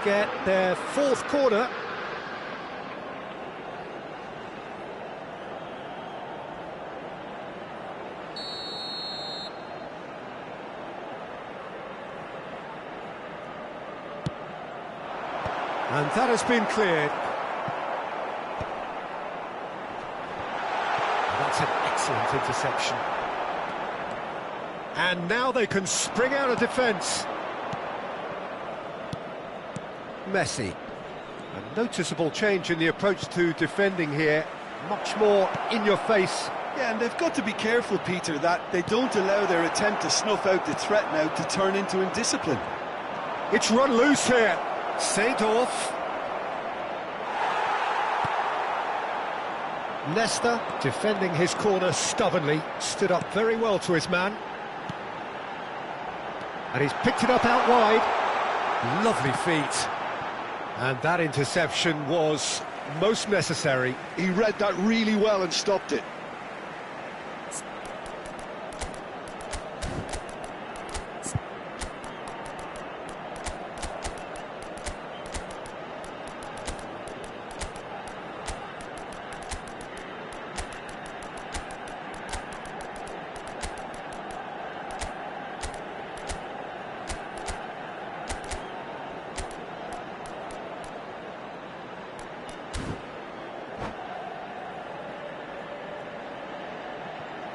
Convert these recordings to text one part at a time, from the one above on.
get their fourth corner. And that has been cleared. That's an excellent interception. And now they can spring out of defence. Messi. A noticeable change in the approach to defending here. Much more in your face. Yeah, and they've got to be careful, Peter, that they don't allow their attempt to snuff out the threat now to turn into indiscipline. It's run loose here. Seedorf. Nesta, defending his corner stubbornly, stood up very well to his man. And he's picked it up out wide. Lovely feet. And that interception was most necessary. He read that really well and stopped it.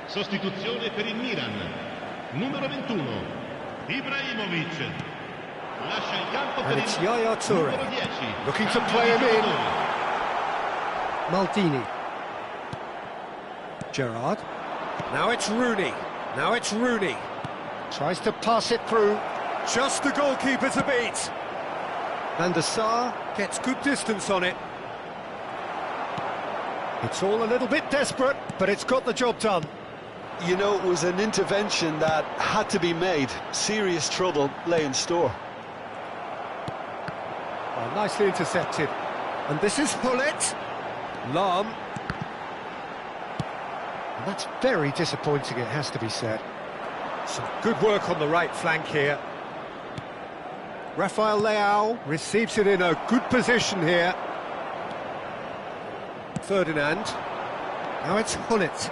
Sostituzione per il Milan, numero 21, Ibrahimovic. Lascia il campo per it's Yaya Toure, numero 10. looking to play him in. Maldini. Gerrard. Now it's Rooney. Now it's Rooney. Tries to pass it through. Just the goalkeeper to beat. Van der Sar gets good distance on it. It's all a little bit desperate, but it's got the job done. You know, it was an intervention that had to be made. Serious trouble lay in store. Oh, nicely intercepted. And this is Hullet. Lahm. And that's very disappointing, it has to be said. Some good work on the right flank here. Rafael Leao receives it in a good position here. Ferdinand. Now it's Hullet.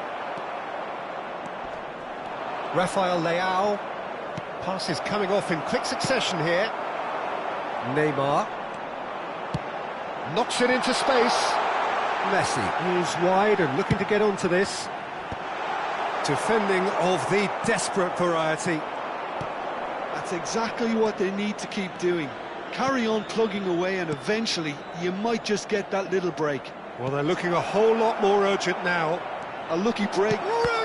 Rafael Leao. Pass is coming off in quick succession here. Neymar. Knocks it into space. Messi is wide and looking to get onto this. Defending of the desperate variety. That's exactly what they need to keep doing. Carry on plugging away and eventually you might just get that little break. Well, they're looking a whole lot more urgent now. A lucky break. Rooney!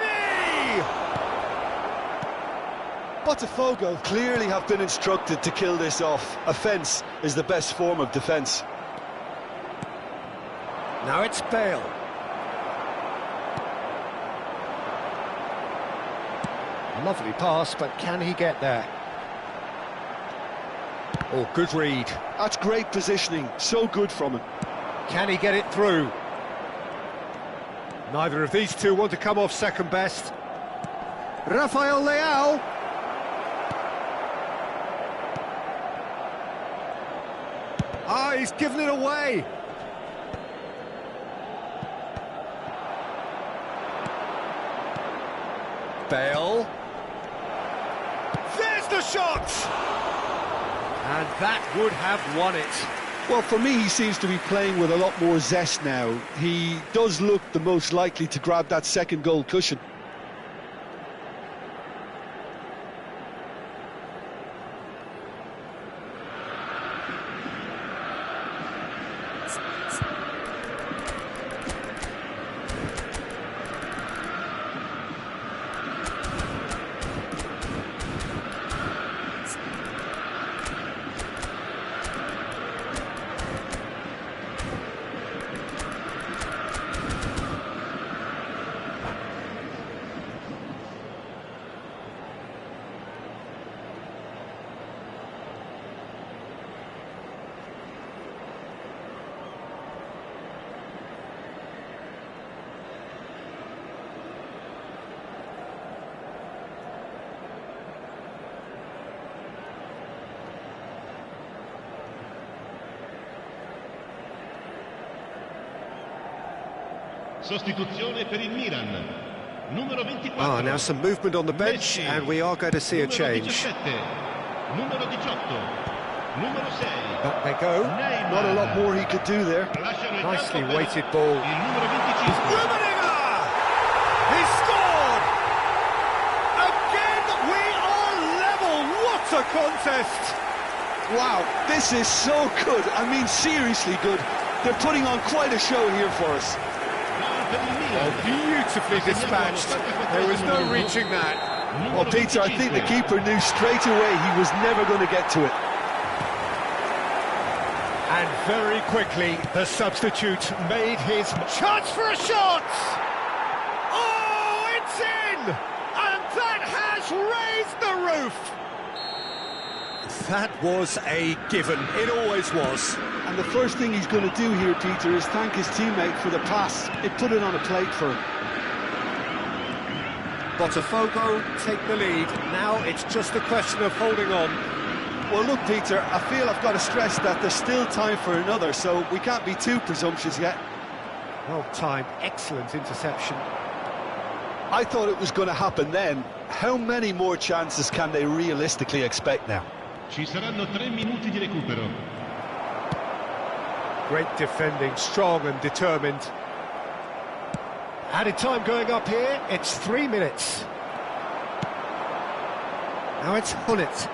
Botafogo clearly have been instructed to kill this off. Offence is the best form of defence. Now it's Bale. Lovely pass, but can he get there? Oh, good read. That's great positioning, so good from him. Can he get it through? Neither of these two want to come off second best. Rafael Leao. Ah, he's given it away. Bale. There's the shot! And that would have won it. Well, for me, he seems to be playing with a lot more zest now. He does look the most likely to grab that second goal cushion. Sostituzione per il Milan. Numero 24. Ah, now some movement on the bench, Messi. and we are going to see a Numero change. 17. Numero 18. Numero 6. Back they go. Neymar. Not a lot more he could do there. Lasciano il Nicely campo per weighted ball. Il numero 25. Rummenigge! He scored! Again, we are level. What a contest! Wow, this is so good. I mean, seriously good. They're putting on quite a show here for us. Beautifully dispatched. There was no reaching that. Well, Peter, I think the keeper knew straight away he was never going to get to it. And very quickly, the substitute made his chance for a shot! Oh, it's in! And that has raised the roof! That was a given. It always was. And the first thing he's going to do here, Peter, is thank his teammate for the pass. It put it on a plate for him. Botafogo take the lead. Now it's just a question of holding on. Well, look, Peter, I feel I've got to stress that there's still time for another, so we can't be too presumptuous yet. Well timed, excellent interception. I thought it was going to happen then. How many more chances can they realistically expect now? Ci saranno 3 minuti di recupero. Great defending, strong and determined. Added time going up here, it's 3 minutes. Now it's Hullet.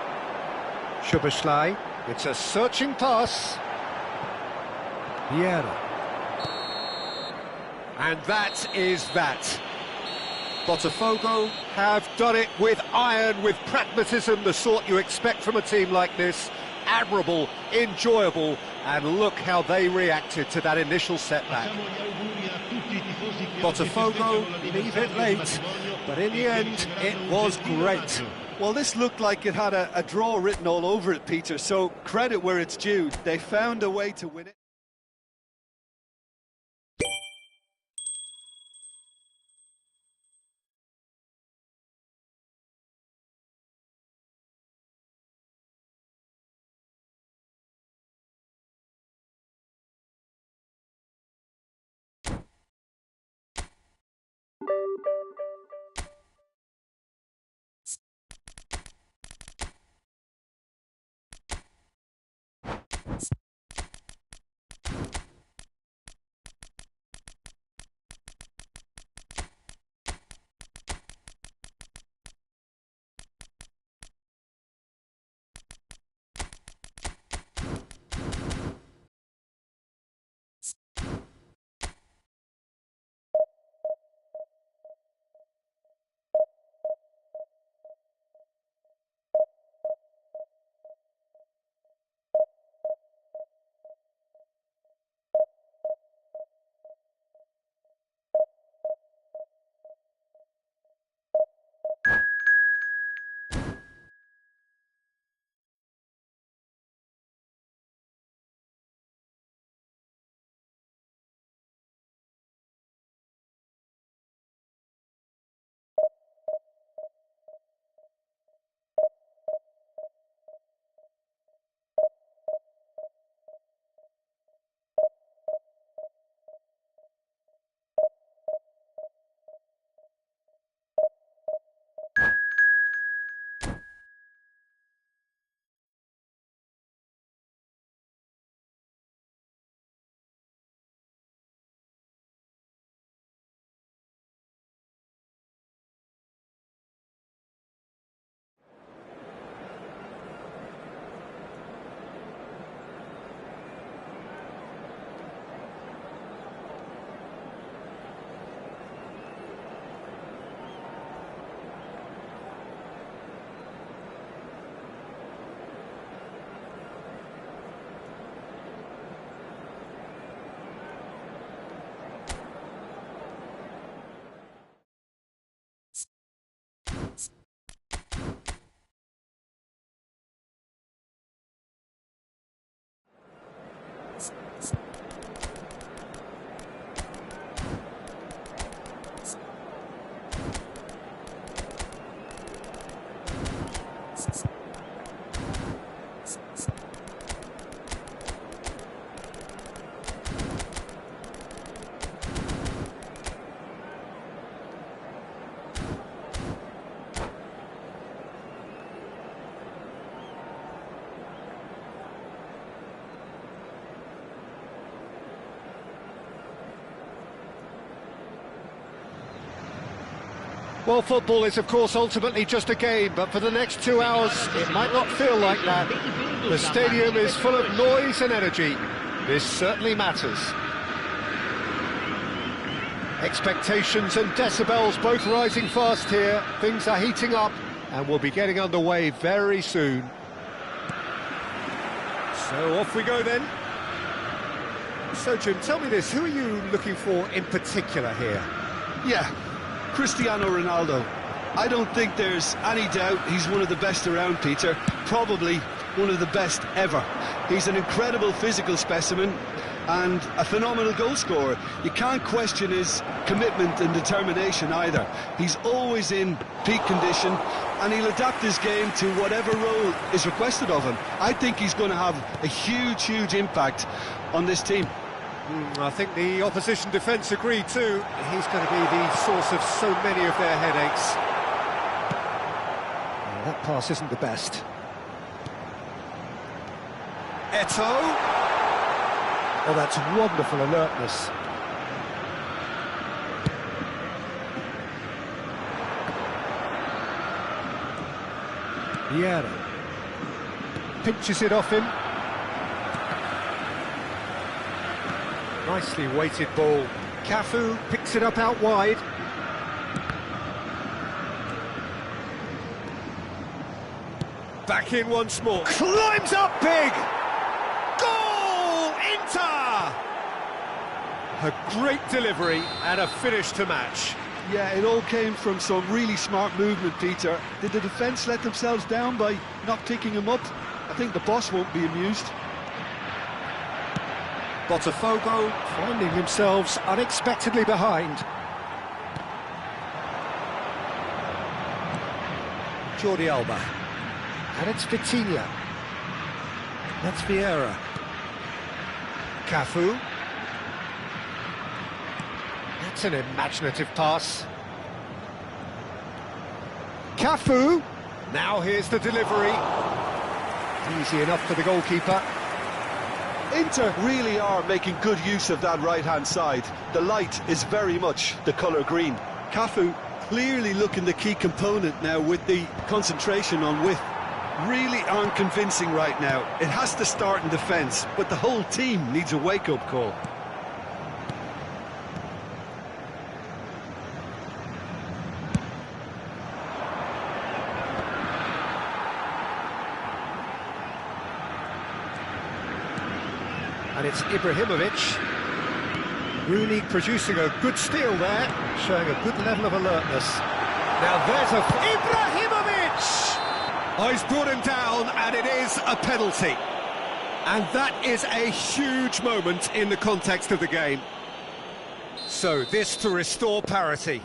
Szoboszlai, it's a searching pass. Vieira. And that is that. Botafogo have done it with iron, with pragmatism, the sort you expect from a team like this. Admirable, enjoyable, and look how they reacted to that initial setback. Botafogo leave it late, but in the end, it was great. Well, this looked like it had a draw written all over it, Peter, so credit where it's due. They found a way to win it. Well, football is, of course, ultimately just a game, but for the next 2 hours, it might not feel like that. The stadium is full of noise and energy. This certainly matters. Expectations and decibels both rising fast here. Things are heating up, and we'll be getting underway very soon. So off we go then. So, Jim, tell me this, who are you looking for in particular here? Yeah, Cristiano Ronaldo. I don't think there's any doubt he's one of the best around, Peter. Probably one of the best ever. He's an incredible physical specimen and a phenomenal goal scorer. You can't question his commitment and determination either. He's always in peak condition and he'll adapt his game to whatever role is requested of him. I think he's going to have a huge impact on this team. I think the opposition defence agree too. He's going to be the source of so many of their headaches. That pass isn't the best. Eto'o. Oh, that's wonderful alertness. Vieira pinches it off him. Nicely weighted ball. Cafu picks it up out wide. Back in once more. Climbs up big! Goal! Inter! A great delivery and a finish to match. Yeah, it all came from some really smart movement, Peter. Did the defence let themselves down by not picking him up? I think the boss won't be amused. Botafogo finding themselves unexpectedly behind. Jordi Alba. And it's Vitinha. That's Vieira. Cafu. That's an imaginative pass. Cafu. Now here's the delivery. Easy enough for the goalkeeper. Inter really are making good use of that right-hand side. The light is very much the colour green. Cafu clearly looking the key component now with the concentration on width. Really aren't convincing right now. It has to start in defence, but the whole team needs a wake-up call. And it's Ibrahimovic. Rooney producing a good steal there, showing a good level of alertness. Now there's a... Ibrahimovic! Oh, he's brought him down, and it is a penalty. And that is a huge moment in the context of the game. So this to restore parity.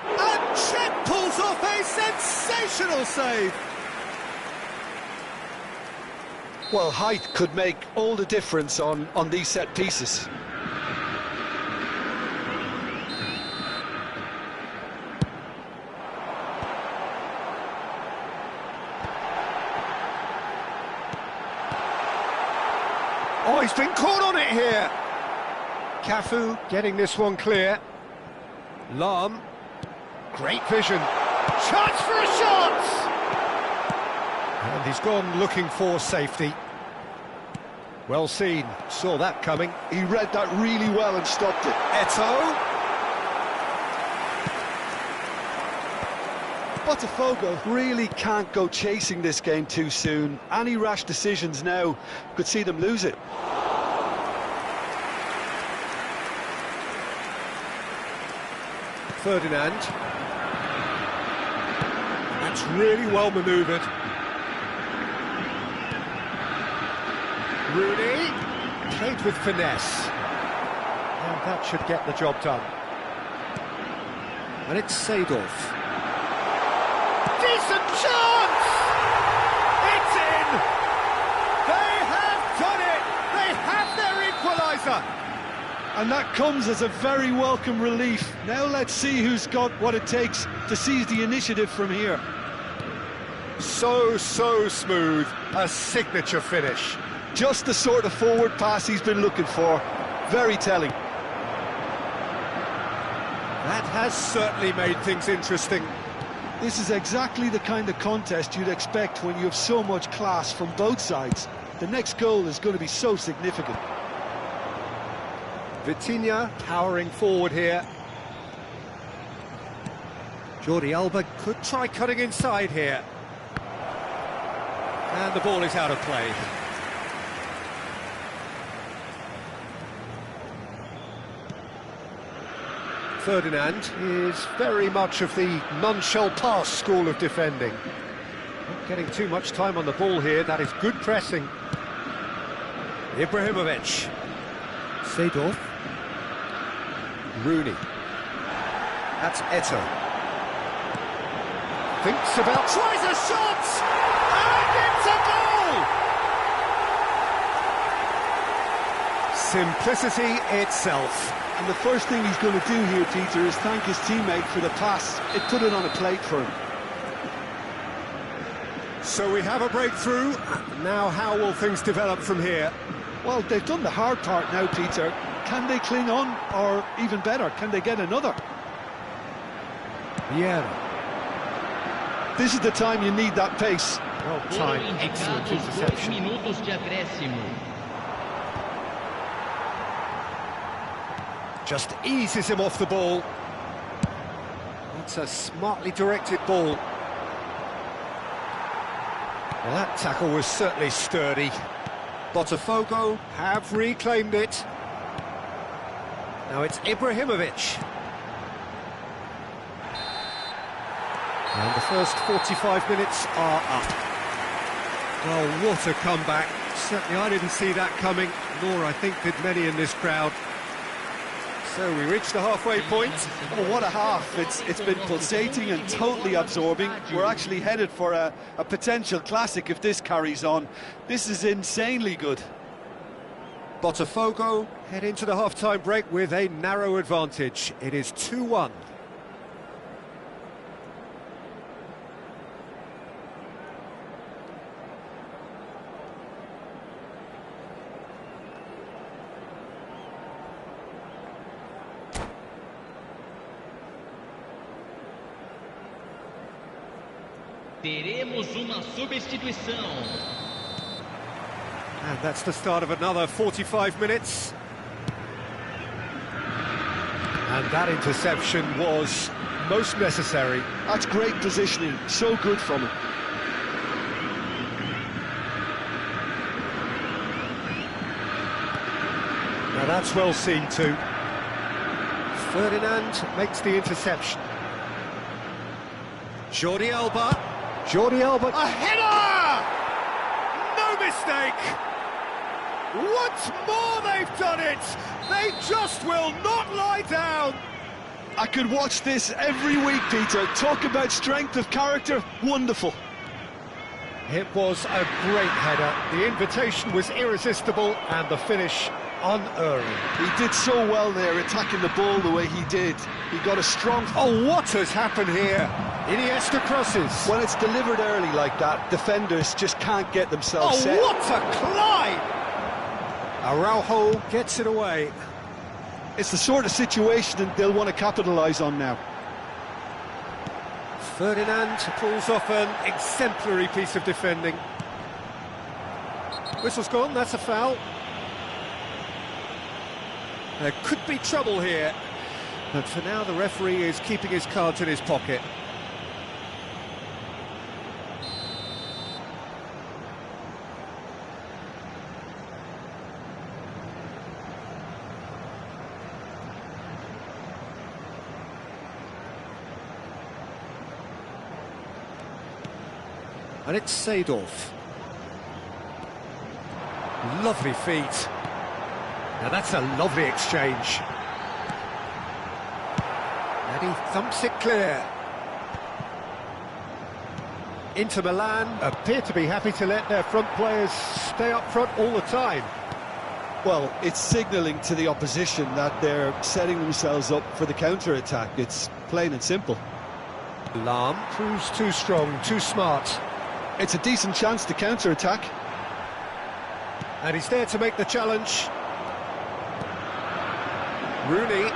And Cech pulls off a sensational save. Well, height could make all the difference on these set pieces. Oh, he's been caught on it here. Cafu getting this one clear. Lahm. Great vision. Chance for a shot! And he's gone looking for safety. Well seen. Saw that coming. He read that really well and stopped it. Eto'o. Botafogo really can't go chasing this game too soon. Any rash decisions now could see them lose it. Ferdinand. That's really well manoeuvred. Rooney. Played with finesse. And that should get the job done. And it's Seedorf. Decent chance! It's in! They have done it! They have their equaliser! And that comes as a very welcome relief. Now let's see who's got what it takes to seize the initiative from here. So smooth. A signature finish. Just the sort of forward pass he's been looking for. Very telling. That has certainly made things interesting. This is exactly the kind of contest you'd expect when you have so much class from both sides. The next goal is going to be so significant. Vitinha powering forward here. Jordi Alba could try cutting inside here. And the ball is out of play. Ferdinand is very much of the none-shall-pass school of defending. Not getting too much time on the ball here, that is good pressing. Ibrahimovic. Seedorf. Rooney. That's Eto'o. Thinks about... tries a shot! And it's a goal! Simplicity itself. And the first thing he's going to do here, Peter, is thank his teammate for the pass. It put it on a plate for him. So we have a breakthrough. Now how will things develop from here? Well, they've done the hard part now, Peter. Can they cling on, or even better, can they get another? Yeah. This is the time you need that pace. Well timed, excellent interception. 2 minutos de acréscimo. Just eases him off the ball. That's a smartly directed ball. Well, that tackle was certainly sturdy. Botafogo have reclaimed it. Now it's Ibrahimovic. And the first 45 minutes are up. Well, what a comeback. Certainly I didn't see that coming, nor I think did many in this crowd. So we reached the halfway point. Oh, what a half. It's been pulsating and totally absorbing. We're actually headed for a potential classic if this carries on. This is insanely good. Botafogo head into the half-time break with a narrow advantage. It is 2-1. Teremos uma substituição. And that's the start of another 45 minutes. And that interception was most necessary. That's great positioning, so good from him. Now that's well seen too. Ferdinand makes the interception. Jordi Alba. Jordi Alba. A header! No mistake! Once more they've done it! They just will not lie down! I could watch this every week, Peter. Talk about strength of character, wonderful. It was a great header. The invitation was irresistible and the finish unerring. He did so well there, attacking the ball the way he did. He got a strong... Oh, what has happened here? Iniesta crosses. When it's delivered early like that, defenders just can't get themselves set. Oh, what a climb! Araujo gets it away. It's the sort of situation that they'll want to capitalise on now. Ferdinand pulls off an exemplary piece of defending. Whistle's gone, that's a foul. There could be trouble here, but for now the referee is keeping his cards in his pocket. And it's Seedorf. Lovely feet. Now that's a lovely exchange. And he thumps it clear. Inter Milan appear to be happy to let their front players stay up front all the time. Well, it's signalling to the opposition that they're setting themselves up for the counter-attack. It's plain and simple. Lahm proves too strong, too smart. It's a decent chance to counter-attack. And he's there to make the challenge. Rooney.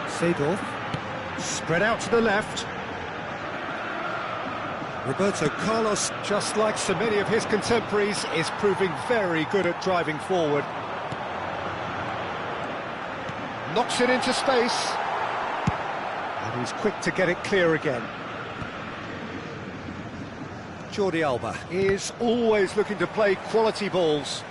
Seedorf. Spread out to the left. Roberto Carlos, just like so many of his contemporaries, is proving very good at driving forward. Knocks it into space. And he's quick to get it clear again. Jordi Alba is always looking to play quality balls.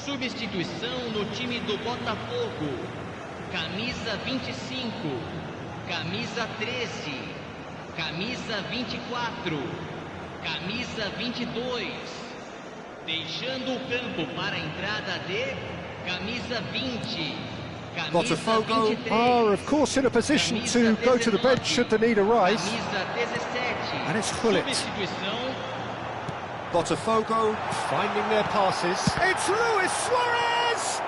Substituição no time do Botafogo. Camisa 25, camisa 13, camisa 24, camisa 22. Deixando o campo para a entrada de camisa 20, camisa Botafogo 23. are, of course, in a position to go to the bench should the need arise. Camisa 17. And it's Gullit. Substituição. Botafogo finding their passes. It's Luis Suarez!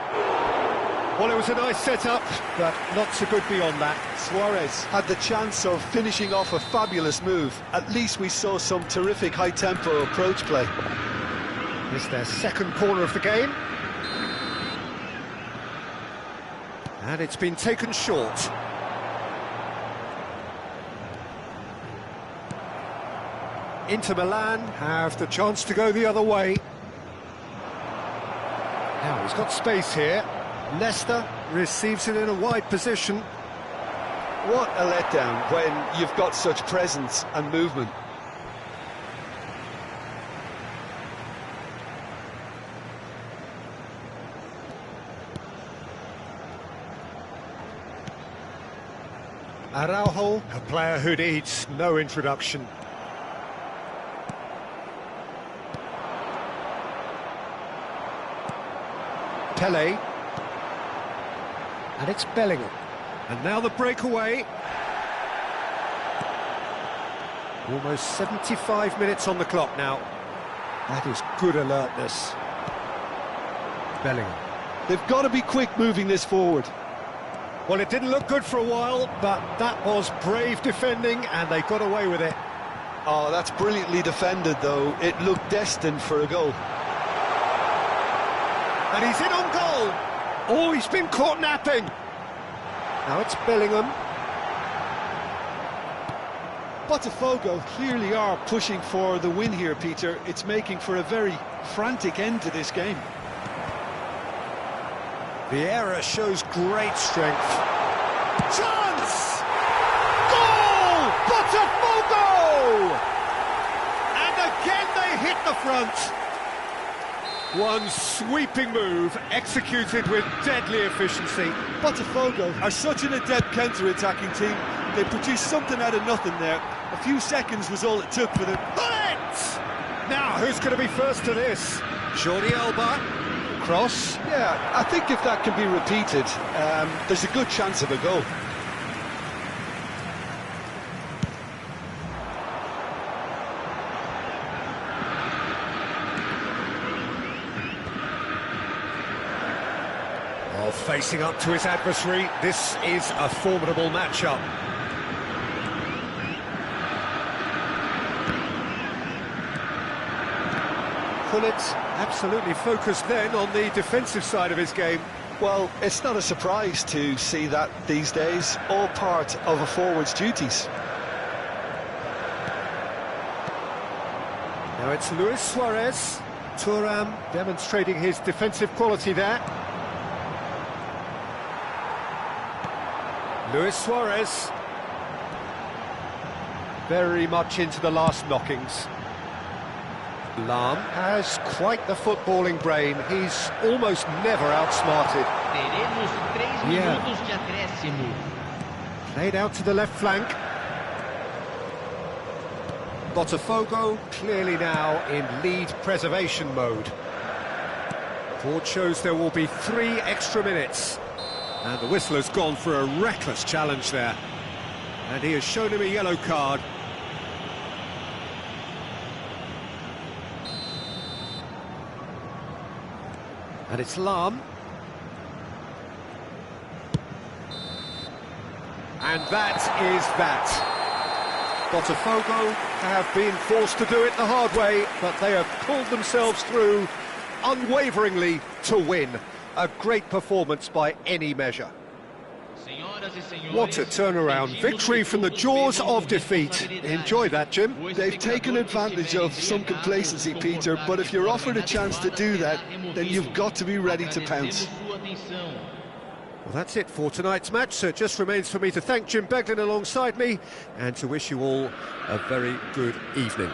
Well, it was a nice setup, but not so good beyond that. Suarez had the chance of finishing off a fabulous move. At least we saw some terrific high-tempo approach play. It's their second corner of the game. And it's been taken short. Inter Milan have the chance to go the other way. Now he's got space here. Leicester receives it in a wide position. What a letdown when you've got such presence and movement. Araujo, a player who needs no introduction. Pele. And it's Bellingham. And now the breakaway. Almost 75 minutes on the clock now. That is good alertness. Bellingham. They've got to be quick moving this forward. Well, it didn't look good for a while, but that was brave defending, and they got away with it. Oh, that's brilliantly defended, though. It looked destined for a goal. And he's in on goal. Oh, he's been caught napping. Now it's Bellingham. Botafogo clearly are pushing for the win here, Peter. It's making for a very frantic end to this game. Vieira shows great strength. Chance! Goal! Botafogo! And again they hit the front. One sweeping move, executed with deadly efficiency. Botafogo are such an adept counter-attacking team. They produced something out of nothing there. A few seconds was all it took for them. Bullet! Now, who's going to be first to this? Jordi Alba. Cross. Yeah, I think if that can be repeated, there's a good chance of a goal. Oh, facing up to his adversary, this is a formidable matchup. Gullit absolutely focused then on the defensive side of his game. Well, it's not a surprise to see that these days, all part of a forward's duties. Now it's Luis Suarez. Thuram demonstrating his defensive quality there. Luis Suarez. Very much into the last knockings. Lahm has quite the footballing brain. He's almost never outsmarted. Teremos 3 minutos de acréscimo. Played out to the left flank. Botafogo clearly now in lead preservation mode. Board shows there will be 3 extra minutes. And the whistle has gone for a reckless challenge there. And he has shown him a yellow card. And it's Lahm. And that is that. Botafogo have been forced to do it the hard way, but they have pulled themselves through unwaveringly to win. A great performance by any measure. What a turnaround. Victory from the jaws of defeat. Enjoy that, Jim. They've taken advantage of some complacency, Peter, but if you're offered a chance to do that, then you've got to be ready to pounce. Well, that's it for tonight's match, so it just remains for me to thank Jim Beglin alongside me and to wish you all a very good evening.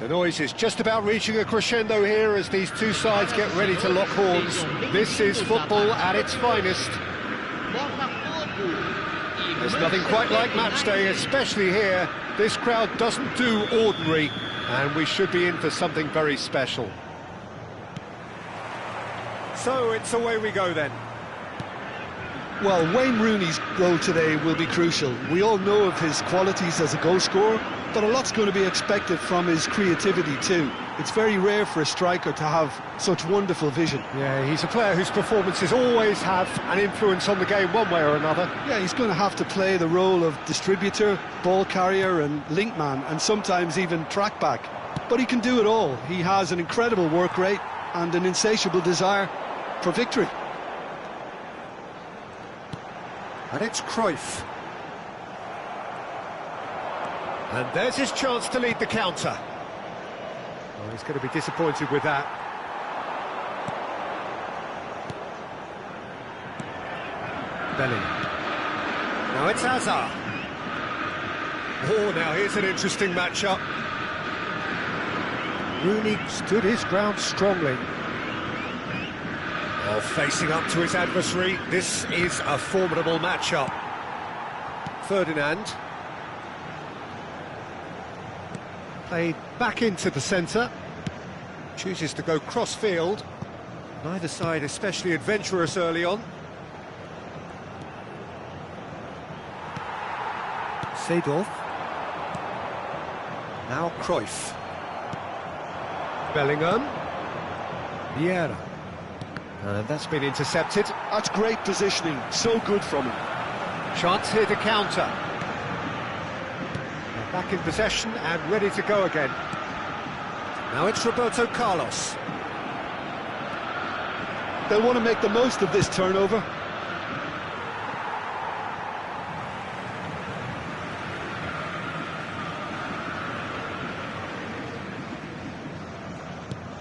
The noise is just about reaching a crescendo here as these two sides get ready to lock horns. This is football at its finest. There's nothing quite like match day, especially here. This crowd doesn't do ordinary, and we should be in for something very special. So it's away we go then. Well, Wayne Rooney's goal today will be crucial. We all know of his qualities as a goal scorer, but a lot's going to be expected from his creativity too. It's very rare for a striker to have such wonderful vision. Yeah, he's a player whose performances always have an influence on the game one way or another. Yeah, he's going to have to play the role of distributor, ball carrier and link man, and sometimes even track back. But he can do it all. He has an incredible work rate and an insatiable desire for victory. And it's Cruyff. And there's his chance to lead the counter. Oh, he's going to be disappointed with that. Bellingham. Now it's Hazard. Oh, now here's an interesting matchup. Rooney stood his ground strongly. Oh, facing up to his adversary, this is a formidable matchup. Ferdinand. Played back into the centre. Chooses to go cross-field. Neither side especially adventurous early on. Seedorf. Now Cruyff. Bellingham. Vieira. And that's been intercepted. That's great positioning, so good from him. Chance here to counter. They're back in possession and ready to go again. Now it's Roberto Carlos. They'll want to make the most of this turnover.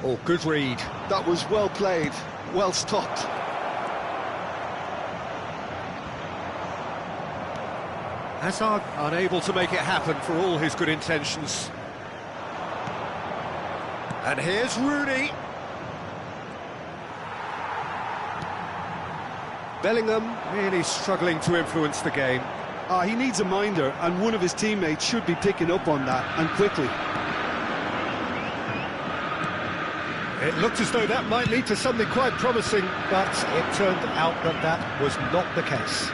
Oh, good read. That was well played, well stopped. Hazard unable to make it happen for all his good intentions. And here's Rooney. Bellingham really struggling to influence the game. He needs a minder, and one of his teammates should be picking up on that, and quickly. It looked as though that might lead to something quite promising, but it turned out that that was not the case.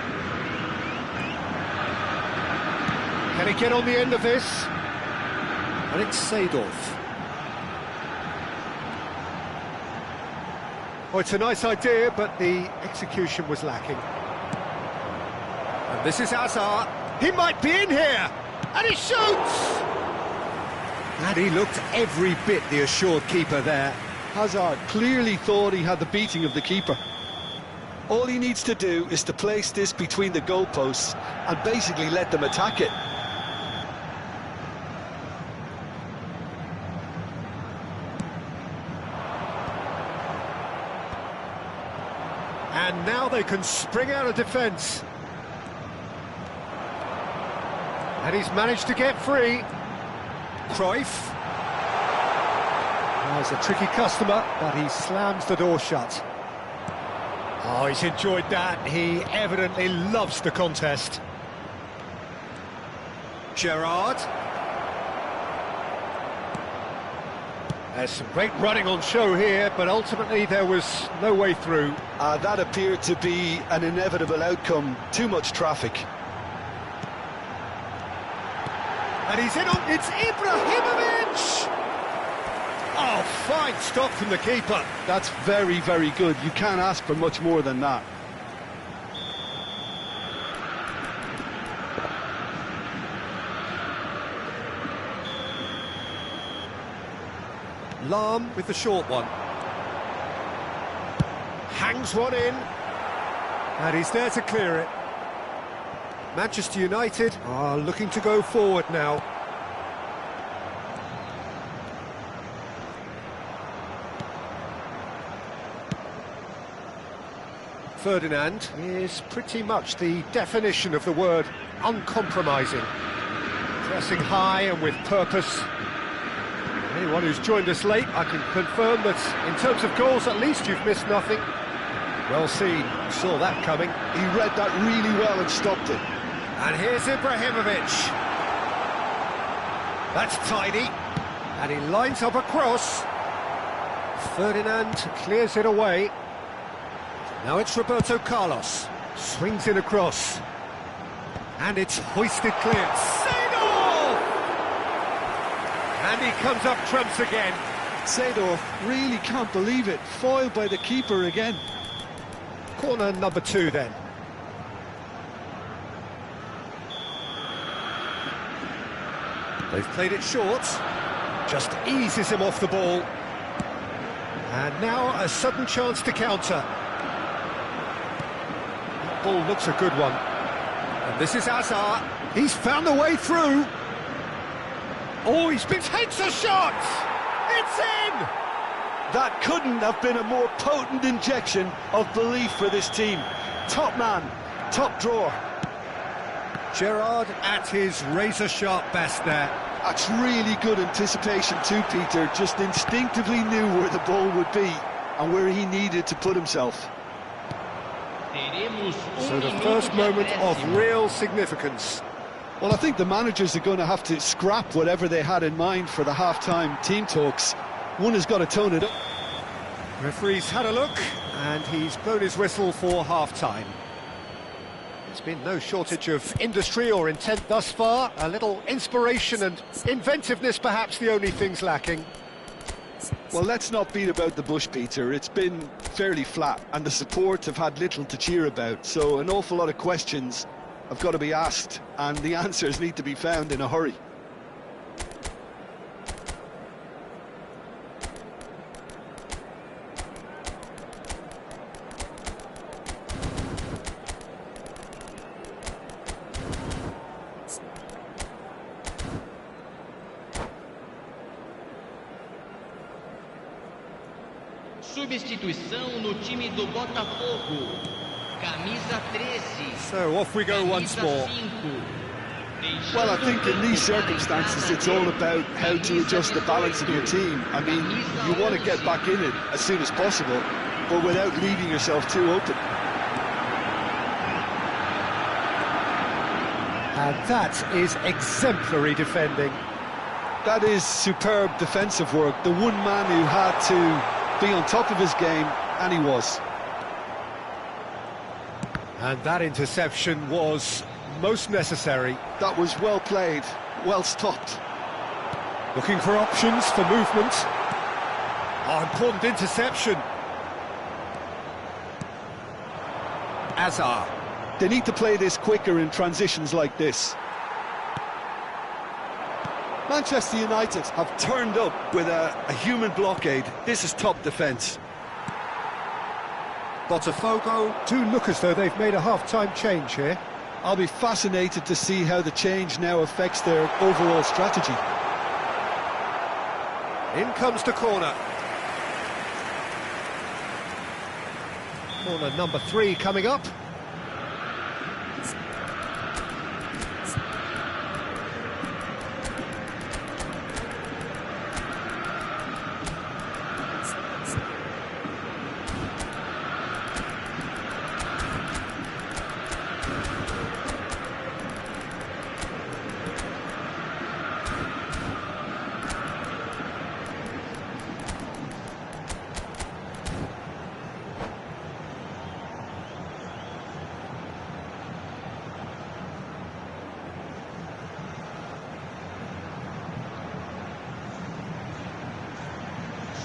Can he get on the end of this? And it's Seedorf. Oh, it's a nice idea, but the execution was lacking. And this is Hazard. He might be in here! And he shoots! And he looked every bit the assured keeper there. Hazard clearly thought he had the beating of the keeper. All he needs to do is to place this between the goalposts and basically let them attack it. And now they can spring out of defence. And he's managed to get free. Cruyff. Oh, he's a tricky customer, but he slams the door shut. Oh, he's enjoyed that. He evidently loves the contest. Gerrard. There's some great running on show here, but ultimately there was no way through. That appeared to be an inevitable outcome. Too much traffic. And he's in on... It's Ibrahimovic! Oh, fine stop from the keeper. That's very, very good. You can't ask for much more than that. Lahm with the short one. Hangs one in. And he's there to clear it. Manchester United are looking to go forward now. Ferdinand is pretty much the definition of the word uncompromising. Pressing high and with purpose. He Anyone who's joined us late, I can confirm that in terms of goals, at least you've missed nothing. Well seen, saw that coming. He read that really well and stopped it. And here's Ibrahimovic. That's tidy. And he lines up a cross. Ferdinand clears it away. Now it's Roberto Carlos. Swings it across. And it's hoisted clear. Seedorf! And he comes up trumps again. Seedorf really can't believe it. Foiled by the keeper again. Corner number 2 then. They've played it short. Just eases him off the ball. And now a sudden chance to counter. That ball looks a good one. And this is Hazard. He's found a way through. Oh, he's been hits a shot! It's in! That couldn't have been a more potent injection of belief for this team. Top man, top drawer. Gerrard at his razor-sharp best there. That's really good anticipation too, Peter. Just instinctively knew where the ball would be and where he needed to put himself. So the first moment of real significance. Well, I think the managers are going to have to scrap whatever they had in mind for the half-time team talks. One has got to tone it up. Referee's had a look, and he's blown his whistle for half-time. There's been no shortage of industry or intent thus far. A little inspiration and inventiveness, perhaps the only things lacking. Well, let's not beat about the bush, Peter. It's been fairly flat, and the support have had little to cheer about. So an awful lot of questions have got to be asked, and the answers need to be found in a hurry. Substituição no time do Botafogo. Camisa 13. So off we go once more. Well, I think in these circumstances it's all about how to adjust the balance of your team. I mean, you want to get back in it as soon as possible, but without leaving yourself too open. And that is exemplary defending. That is superb defensive work. The one man who had to be on top of his game, and he was. And that interception was most necessary. That was well played, well stopped. Looking for options for movement. Oh, important interception. Hazard. They need to play this quicker in transitions like this. Manchester United have turned up with a human blockade. This is top defence. Botafogo do look as though they've made a half-time change here. I'll be fascinated to see how the change now affects their overall strategy. In comes the corner. Corner number 3 coming up.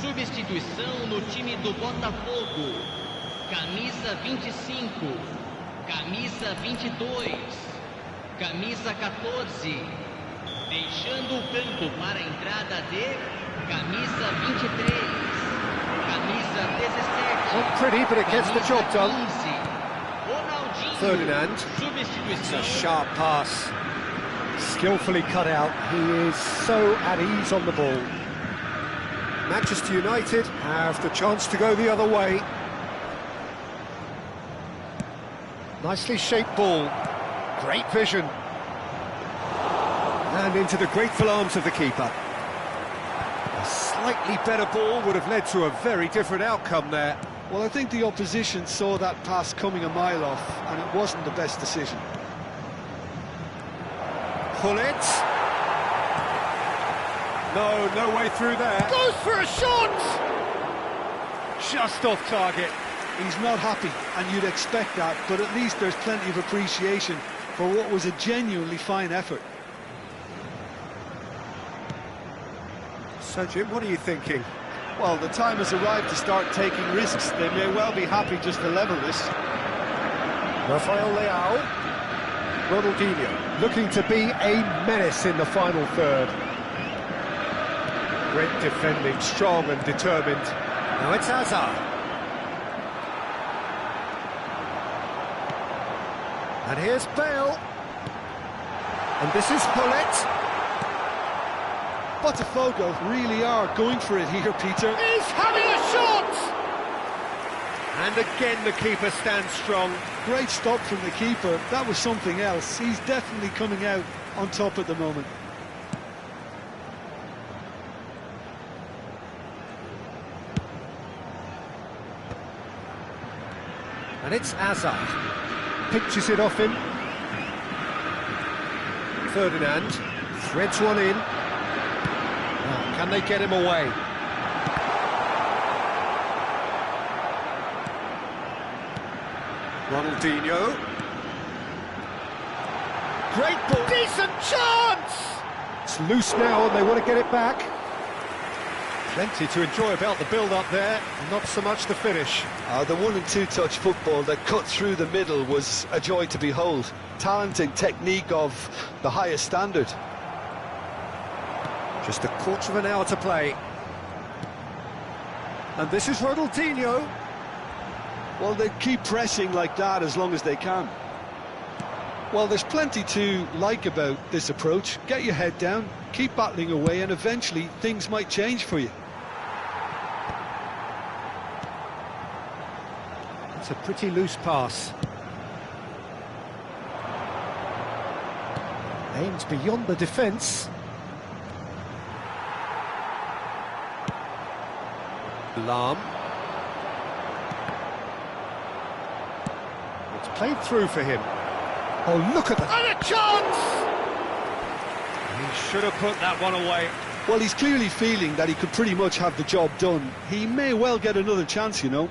Substituição no time do Botafogo. Camisa 25. Camisa 22. Camisa 14. Deixando o campo para a entrada de camisa 23. Camisa 17. Not pretty, but it gets the job done. Ronaldinho. Ferdinand. It's a sharp pass. Skillfully cut out. He is so at ease on the ball. Manchester United have the chance to go the other way. Nicely shaped ball. Great vision. And into the grateful arms of the keeper. A slightly better ball would have led to a very different outcome there. Well, I think the opposition saw that pass coming a mile off, and it wasn't the best decision. Gullit. No way through there. Goes for a shot! Just off target. He's not happy, and you'd expect that, but at least there's plenty of appreciation for what was a genuinely fine effort. So, Jim, what are you thinking? Well, the time has arrived to start taking risks. They may well be happy just to level this. Rafael Leao. Ronaldinho, looking to be a menace in the final third. Great defending, strong and determined. Now it's Hazard. And here's Bale. And this is Gullit. Botafogo really are going for it here, Peter. He's having a shot! And again the keeper stands strong. Great stop from the keeper. That was something else. He's definitely coming out on top at the moment. And it's Hazard. Pitches it off him. Ferdinand threads one in. Now, can they get him away? Ronaldinho. Great ball. Decent chance! It's loose now and they want to get it back. Plenty to enjoy about the build-up there, not so much the finish. The 1- and 2-touch football that cut through the middle was a joy to behold. Talent and technique of the highest standard. Just a quarter of an hour to play. And this is Ronaldinho. Well, they keep pressing like that as long as they can. Well, there's plenty to like about this approach. Get your head down, keep battling away, and eventually things might change for you. It's a pretty loose pass. Aims beyond the defence. Lahm. It's played through for him. Oh, look at that. And a chance! He should have put that one away. Well, he's clearly feeling that he could pretty much have the job done. He may well get another chance, you know.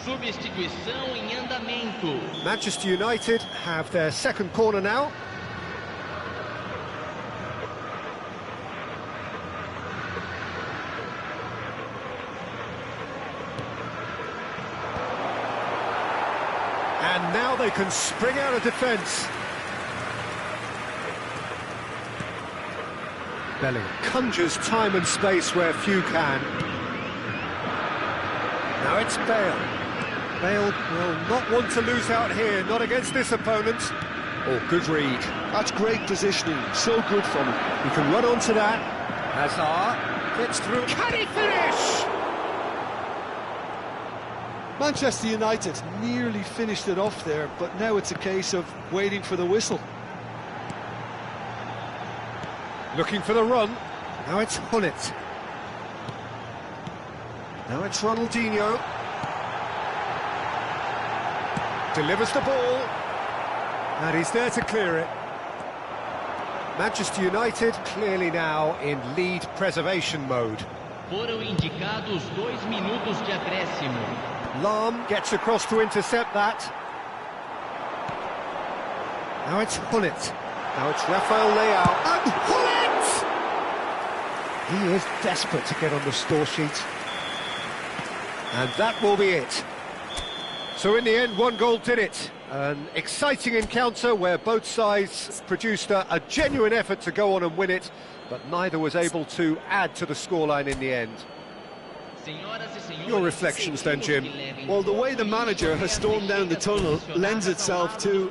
Substituição em andamento. Manchester United have their second corner now. And now they can spring out of defence. Bellingham conjures time and space where few can. Now it's Bale. Bale will not want to lose out here, not against this opponent. Oh, good read. That's great positioning, so good from him. He can run onto that. Hazard gets through. Can he finish? Manchester United nearly finished it off there, but now it's a case of waiting for the whistle. Looking for the run. Now it's Gullit. Now it's Ronaldinho. Delivers the ball. And he's there to clear it. Manchester United clearly now in lead preservation mode. Foram indicados 2 minutos de acréscimo. Lahm gets across to intercept that. Now it's Gullit. Now it's Rafael Leao. And Gullit! He is desperate to get on the score sheet. And that will be it. So in the end, one goal did it. An exciting encounter where both sides produced a genuine effort to go on and win it, but neither was able to add to the scoreline in the end. Your reflections then, Jim? Well, the way the manager has stormed down the tunnel lends itself to